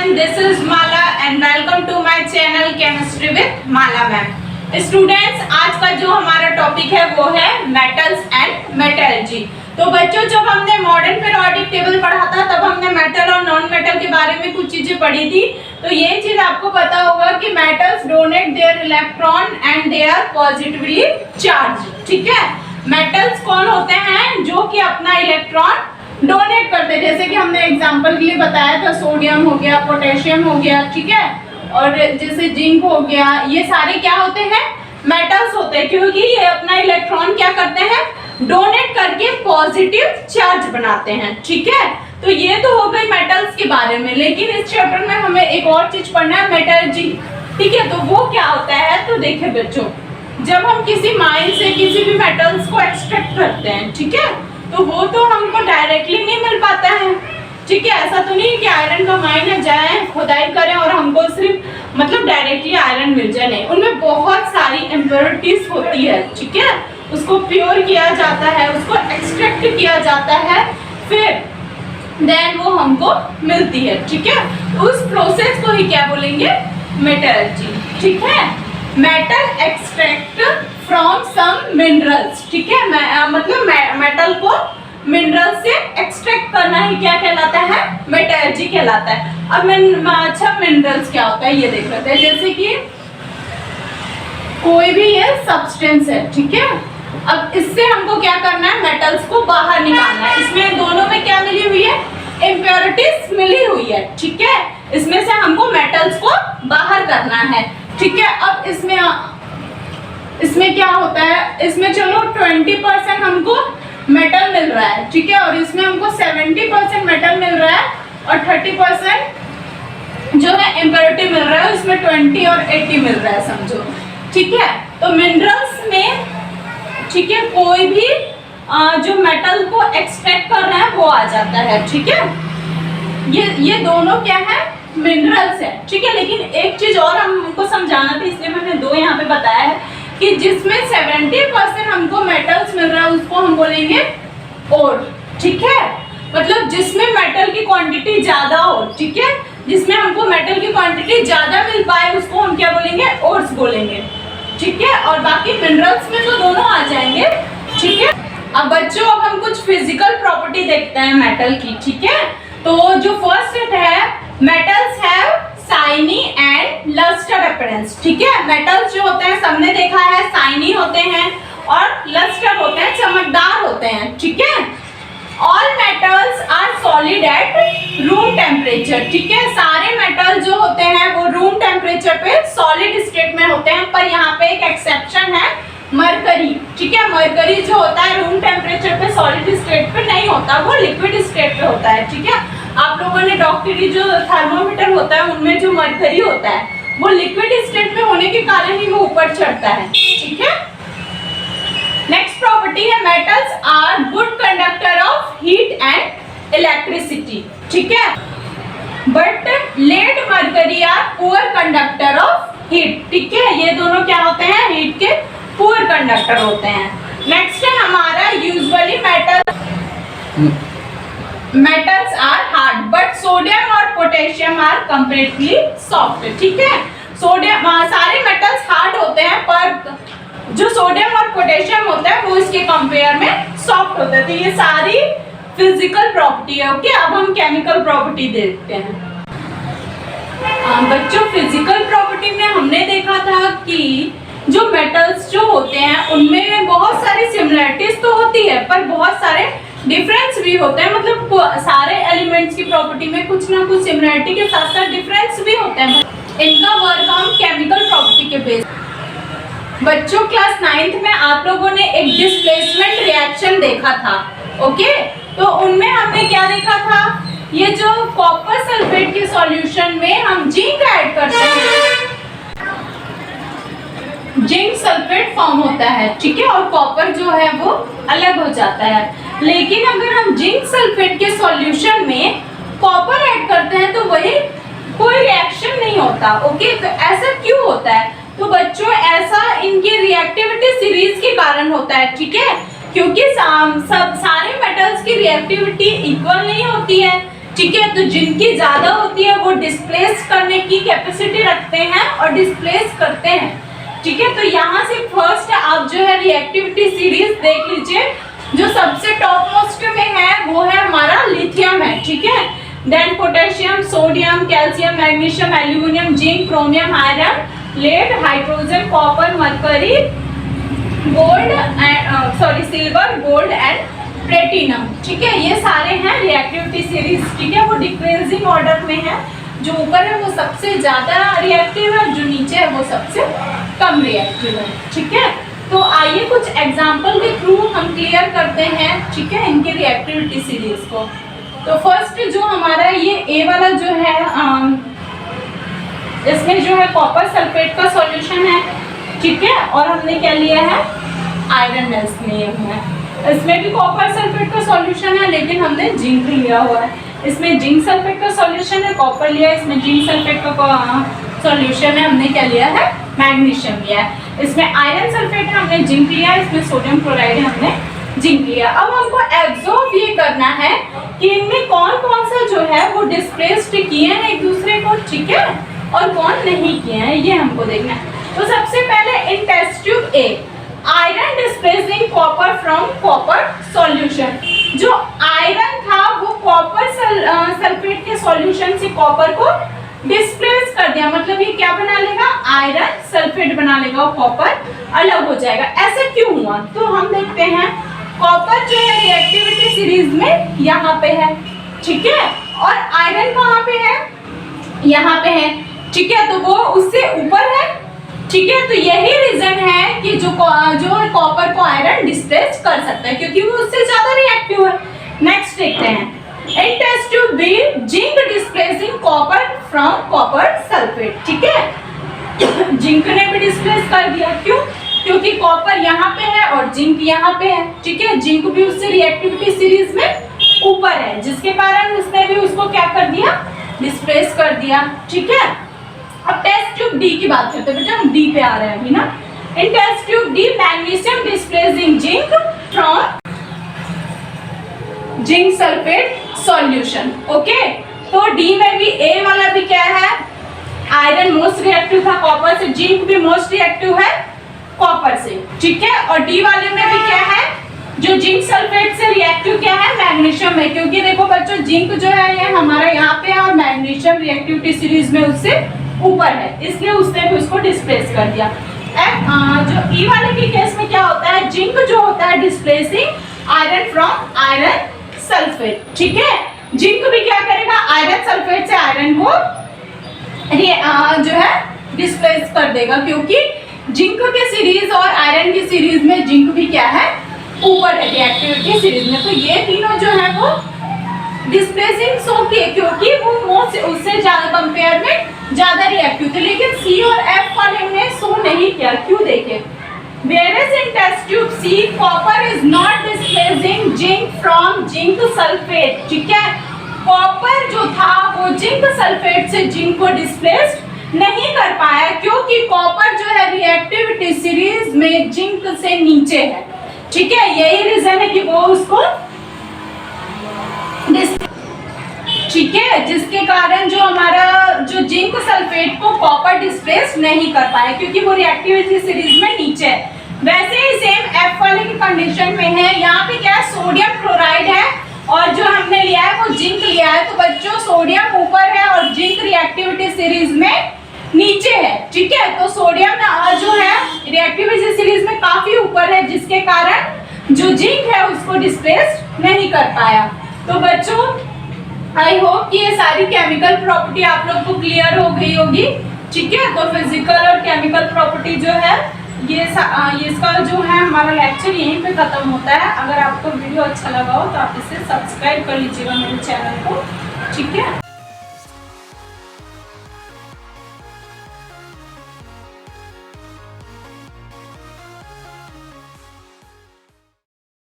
everyone, this is Mala and welcome to my channel Chemistry with Mala ma'am. Students, आज का जो हमारा topic है वो है मेटल्स एंड मेटलर्जी। तो बच्चों, जब हमने मॉडर्न पीरियोडिक टेबल पढ़ा था तब हमने मेटल और नॉन मेटल के बारे में कुछ चीजें पढ़ी थी। तो ये चीज आपको पता होगा कि metals donate their electron and they are positively charge. ठीक है, मेटल्स कौन होते हैं जो कि अपना इलेक्ट्रॉन डोनेट करते हैं, जैसे कि हमने एग्जांपल के लिए बताया था, सोडियम हो गया, पोटेशियम हो गया, ठीक है, और जैसे जिंक हो गया, ये सारे क्या होते हैं, मेटल्स होते हैं, क्योंकि ये अपना इलेक्ट्रॉन क्या करते हैं, डोनेट करके पॉजिटिव चार्ज बनाते हैं। ठीक है, तो ये तो हो गई मेटल्स के बारे में, लेकिन इस चैप्टर में हमें एक और चीज पढ़ना है, मेटलर्जी। ठीक है, तो वो क्या होता है, तो देखिए बच्चों, जब हम किसी माइन से किसी भी मेटल्स को एक्सट्रैक्ट करते हैं, ठीक है, तो वो तो हमको डायरेक्टली नहीं मिल पाता है। ठीक है, ऐसा तो नहीं कि आयरन का माइन है, जाए खुदाई करें और हमको सिर्फ मतलब डायरेक्टली आयरन मिल जाए, नहीं, उनमें बहुत सारी इम्प्योरिटीज होती है। ठीक है, उसको प्योर किया जाता है, उसको एक्सट्रैक्ट किया जाता है, फिर देन वो हमको मिलती है। ठीक है, उस प्रोसेस को ही क्या बोलेंगे, मेटलर्जी। ठीक है, metal extract from some minerals. ठीक है, मतलब मेटल को मिनरल से एक्सट्रैक्ट करना ही क्या कहलाता है, मेटलर्जी कहलाता है। अब अच्छा, मिनरल्स क्या होता है ये देख लेते हैं, जैसे कि कोई भी ये सब्सटेंस है, ठीक है, अब इससे हमको क्या करना है, मेटल्स को बाहर निकालना है। इसमें दोनों में क्या मिली हुई है, इम्प्योरिटीज मिली हुई है। ठीक है, इसमें से हमको मेटल्स को बाहर करना है। ठीक है, अब इसमें क्या होता है, इसमें चलो 20% हमको मेटल मिल रहा है, ठीक है, और इसमें हमको 70% मेटल मिल रहा है और 30% जो है इम्प्योरिटी मिल रहा है, इसमें 20 और 80 मिल रहा है, समझो। ठीक है, तो मिनरल्स में, ठीक है, कोई भी जो मेटल को एक्सट्रैक्ट कर रहे हैं वो आ जाता है। ठीक है, ये दोनों क्या है, मिनरल्स है। ठीक है, लेकिन एक चीज और हमको समझाना थी, इसलिए मैंने दो यहाँ पे बताया है कि जिसमें 70% हमको मेटल्स मिल रहा है उसको हम बोलेंगे ओर। ठीक है, मतलब जिसमें मेटल की क्वांटिटी ज्यादा हो, ठीक है, जिसमें हमको मेटल की क्वांटिटी ज्यादा मिल पाए उसको हम क्या बोलेंगे, ओर्स बोलेंगे। ठीक है, और बाकी मिनरल्स में तो दोनों आ जाएंगे। ठीक है, अब बच्चों, अब हम कुछ फिजिकल प्रॉपर्टी देखते हैं मेटल की। ठीक है, तो जो फर्स्ट है, metals have shiny and lustre appearance. ठीक है, मेटल्स जो होते हैं सबने देखा है, शाइनी होते हैं और लस्टर होते हैं, चमकदार होते हैं। ठीक है, all metals are solid at room temperature. ठीक है, सारे मेटल जो होते हैं वो रूम टेम्परेचर पे सॉलिड स्टेट में होते हैं, पर यहाँ पे एक एक्सेप्शन है, मरकरी। ठीक है, मरकरी जो होता है रूम टेम्परेचर पे सॉलिड स्टेट पे नहीं होता, वो लिक्विड स्टेट पे होता है। ठीक है, आप लोगों ने डॉक्टरी जो थर्मोमीटर होता है उनमें जो मरकरी होता है वो लिक्विड स्टेट में होने के कारण ही वो ऊपर चढ़ता है। ठीक है, नेक्स्ट प्रॉपर्टी है, metals are good conductor of heat and electricity. ठीक है, but lead mercury are poor conductor of heat. ठीक है, ये दोनों क्या होते हैं, हीट के पुअर कंडक्टर होते हैं। नेक्स्ट है हमारा, usually metals are hard but sodium और पोटेशियम आर कंपैरेटिवली सॉफ्ट। ठीक है, सोडियम, सारे मेटल्स हार्ड होते हैं, पर जो सोडियम और पोटेशियम होता है वो इसके कंपेयर में सॉफ्ट होता है। तो ये सारी फिजिकल प्रॉपर्टी है। ओके, अब हम केमिकल प्रॉपर्टी देखते हैं। बच्चों, फिजिकल प्रॉपर्टी में हमने देखा था कि जो मेटल्स जो होते हैं उनमें बहुत सारी सिमिलरिटीज तो होती है, पर बहुत सारे डिफरेंस भी होते हैं, मतलब सारे एलिमेंट्स की प्रॉपर्टी में कुछ ना कुछ सिमिलरिटी के साथ साथ डिफरेंस भी होते हैं। इनका वर्क हम केमिकल प्रॉपर्टी के बेस। बच्चों, क्लास 9th में आप लोगों ने एक डिस्प्लेसमेंट रिएक्शन देखा था। ओके, तो उनमें हमने क्या देखा था, ये जो कॉपर सल्फेट के सॉल्यूशन में हम जिंक ऐड करते हैं, जिंक सल्फेट फॉर्म होता है। ठीक है, और कॉपर जो है वो अलग हो जाता है। लेकिन अगर हम जिंक सल्फेट के सॉल्यूशन में कॉपर ऐड करते हैं तो वही कोई रिएक्शन नहीं होता। ओके, तो ऐसा क्यों होता है, तो बच्चों ऐसा इनकी रिएक्टिविटी सीरीज के कारण होता है। ठीक है, क्योंकि सब सारे मेटल्स की रिएक्टिविटी इक्वल नहीं होती है। ठीक है, तो जिनकी ज्यादा होती है वो डिस्प्लेस करने की कैपेसिटी रखते हैं और डिस्प्लेस करते हैं। ठीक है, तो यहाँ से फर्स्ट आप जो है रिएक्टिविटी सीरीज देख लीजिए। जो सबसे टॉप मोस्ट में है वो है हमारा लिथियम है। ठीक है, then potassium, sodium, calcium, magnesium, aluminium, zinc, chromium, iron, lead, hydrogen, copper, mercury, gold silver, gold and platinum. ठीक है, ये सारे हैं रिएक्टिविटी सीरीज। ठीक है, वो डिक्रीजिंग ऑर्डर में है। जो ऊपर है वो सबसे ज्यादा रिएक्टिव है, जो नीचे है वो सबसे कम रिएक्टिव है। ठीक है, तो आइए कुछ एग्जांपल के थ्रू हम क्लियर करते हैं। ठीक है, इनके रिएक्टिविटी सीरीज को। तो फर्स्ट जो हमारा ये ए वाला जो है इसमें जो है कॉपर सल्फेट का सॉल्यूशन है। ठीक है, और हमने क्या लिया है, आयरन डस्ट लिए हुए हैं। इसमें भी कॉपर सल्फेट का सॉल्यूशन है, लेकिन हमने जिंक लिया हुआ है। इसमें जिंक सल्फेट का सॉल्यूशन है, कॉपर लिया है। इसमें जिंक सल्फेट का सॉल्यूशन है, हमने क्या लिया है, मैग्नीशियम लिया है। इसमें आयरन सल्फेट है, हमने जिंक लिया है। इसमें सोडियम क्लोराइड है, हमने जिंक लिया। अब हमको एब्जॉर्ब ये करना है कि इनमें कौन कौन सा जो है वो डिस्प्लेस्ड किए हैं एक दूसरे को। ठीक है, और कौन नहीं किए हैं, ये हमको देखना है। तो सबसे पहले in test tube A, iron displacing copper from copper solution. जो आयरन था वो कॉपर सल्फेट के सॉल्यूशन से कॉपर को डिस्प्लेस कर दिया। मतलब ये क्या बना लेगा, आयरन सल्फेट बना लेगा, कॉपर अलग हो जाएगा। ऐसा क्यों हुआ, तो हम देखते हैं। कॉपर जो है रिएक्टिविटी सीरीज में यहाँ पे है। ठीक है, और आयरन कहाँ पे है, यहाँ पे है। ठीक है, तो वो उससे ऊपर है। ठीक है, तो यही रीजन है कि जो कॉपर को आयरन डिस्प्लेस कर सकता है, क्योंकि वो उससे ज्यादा रिएक्टिव है। नेक्स्ट देखते हैं, in test tube B, zinc displacing copper from copper sulphate. ठीक है, जिंक ने भी डिस्प्लेस कर दिया। क्यों, क्योंकि कॉपर यहाँ पे है और जिंक यहाँ पे है। ठीक है, जिंक भी उससे रिएक्टिविटी सीरीज में ऊपर है, जिसके कारण उसने भी उसको क्या कर दिया, डिस्प्लेस कर दिया। ठीक है, अब टेस्ट ट्यूब डी की बात करते हैं। बेटा हम डी पे आ रहे हैं अभी ना। In test tube D, magnesium displacing zinc from zinc sulphate solution. Okay, तो डी में भी ए वाला भी क्या है, आयरन मोस्ट रिएक्टिव था कॉपर से, जिंक भी मोस्ट रिएक्टिव है कॉपर से। ठीक है, और डी वाले में भी क्या है, जो जिंक सल्फेट से रिएक्टिव क्या है, मैग्नीशियम है। क्योंकि देखो बच्चों, जिंक जो है ये हमारा यहाँ पे है और मैग्नीशियम रिएक्टिविटी सीरीज में उससे ऊपर है, इसलिए उसने भी उसको डिस्प्लेस कर दिया। जो ई वाले के केस में क्या होता है, जिंक जो होता है displacing iron from iron sulphate. ठीक है, जिंक भी क्या करेगा, आयरन सल्फेट से आयरन को जो है डिस्प्लेस कर देगा, क्योंकि जिंक के सीरीज और आयरन की सीरीज में जिंक भी क्या है, ऊपर है रिएक्टिविटी सीरीज में। तो ये तीनों जो है वो डिस्प्लेसिंग सो किए, क्योंकि वो मोस्ट उससे ज्यादा कंपेयर में ज्यादा रिएक्टिव थे। लेकिन सी और एफ वाले ने सो नहीं किया। क्यों, देखे, whereas in test tube C, copper is not displacing zinc from zinc sulfate। ठीक है, कॉपर जो था वो जिंक सल्फेट से जिंक को डिस्प्लेस नहीं कर पाया, क्योंकि कॉपर जो है रिएक्टिविटी सीरीज में जिंक से नीचे है। ठीक है, यही रीजन है कि वो उसको ठीक है, जिसके कारण जो हमारा जो जिंक सल्फेट को कॉपर डिस्प्लेस नहीं कर पाया, क्योंकि वो रिएक्टिविटी सीरीज में नीचे है। वैसे ही सेम एफ वाले की कंडीशन में है। यहाँ पे क्या है, सोडियम क्लोराइड है और जो हमने लिया है वो जिंक लिया है। तो बच्चों सोडियम ऊपर है और जिंक रिएक्टिविटी सीरीज में नीचे है। ठीक है, तो सोडियम जो है रिएक्टिविटी सीरीज में काफी ऊपर है, जिसके कारण जो जिंक है उसको डिस्प्लेस नहीं कर पाया। तो बच्चों आई होप कि ये सारी केमिकल प्रॉपर्टी आप लोग को क्लियर हो गई होगी। ठीक है, तो फिजिकल और केमिकल प्रॉपर्टी जो है ये इसका जो है हमारा लेक्चर यहीं पे खत्म होता है। अगर आपको वीडियो अच्छा लगा हो तो आप इसे सब्सक्राइब कर लीजिएगा मेरे चैनल को। ठीक है।